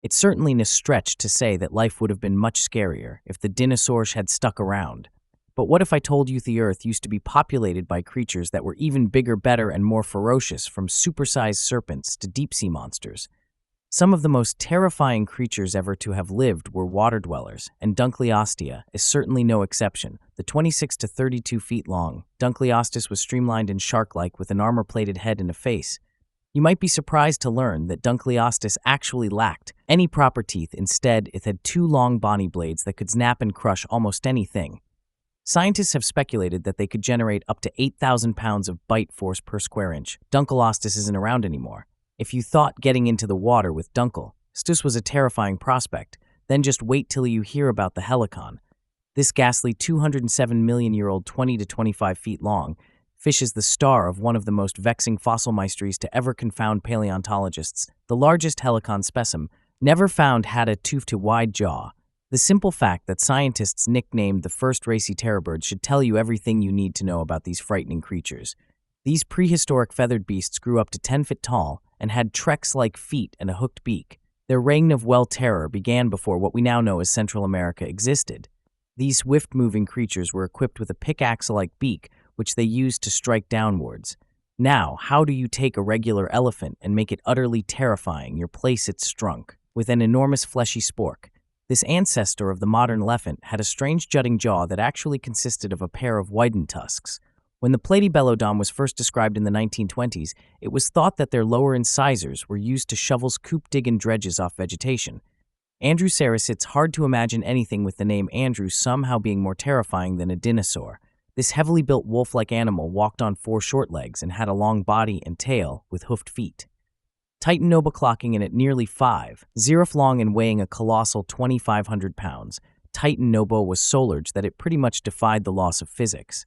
It's certainly no stretch to say that life would have been much scarier if the dinosaurs had stuck around. But what if I told you the Earth used to be populated by creatures that were even bigger, better, and more ferocious, from supersized serpents to deep-sea monsters? Some of the most terrifying creatures ever to have lived were water dwellers, and Dunkleosteus is certainly no exception. The 26 to 32 feet long, Dunkleosteus was streamlined and shark-like with an armor-plated head and a face. You might be surprised to learn that Dunkleosteus actually lacked any proper teeth. Instead, it had two long bony blades that could snap and crush almost anything. Scientists have speculated that they could generate up to 8,000 pounds of bite force per square inch. Dunkleosteus isn't around anymore. If you thought getting into the water with Dunkleosteus was a terrifying prospect, then just wait till you hear about the helicon. This ghastly 207-million-year-old 20 to 25 feet long fish is the star of one of the most vexing fossil mysteries to ever confound paleontologists. The largest helicon specimen never found had a toothed wide jaw. The simple fact that scientists nicknamed the first racy terrorbirds should tell you everything you need to know about these frightening creatures. These prehistoric feathered beasts grew up to 10 feet tall and had Trex-like feet and a hooked beak. Their reign of terror began before what we now know as Central America existed. These swift-moving creatures were equipped with a pickaxe-like beak, which they used to strike downwards. Now, how do you take a regular elephant and make it utterly terrifying? You place its trunk with an enormous fleshy spork. This ancestor of the modern elephant had a strange jutting jaw that actually consisted of a pair of widened tusks. When the Platybelodon was first described in the 1920s, it was thought that their lower incisors were used to shovels coop dig and dredges off vegetation. Andrew Saris, it's hard to imagine anything with the name Andrew somehow being more terrifying than a dinosaur. This heavily built wolf-like animal walked on 4 short legs and had a long body and tail with hoofed feet. Titanoba clocking in at nearly 5'0" long and weighing a colossal 2,500 pounds, Titanoba was so large that it pretty much defied the laws of physics.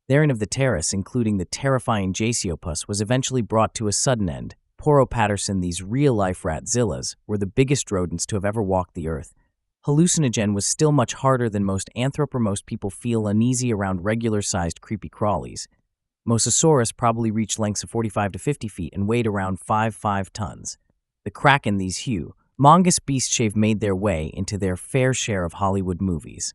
Therein of the terrace, including the terrifying Jasiopus, was eventually brought to a sudden end. Poro Patterson, these real-life ratzillas, were the biggest rodents to have ever walked the earth. Hallucinogen was still much harder than most anthropomorph people feel uneasy around regular-sized creepy crawlies. Mosasaurus probably reached lengths of 45 to 50 feet and weighed around 5 tons. The Kraken, these humongous beasts made their way into their fair share of Hollywood movies.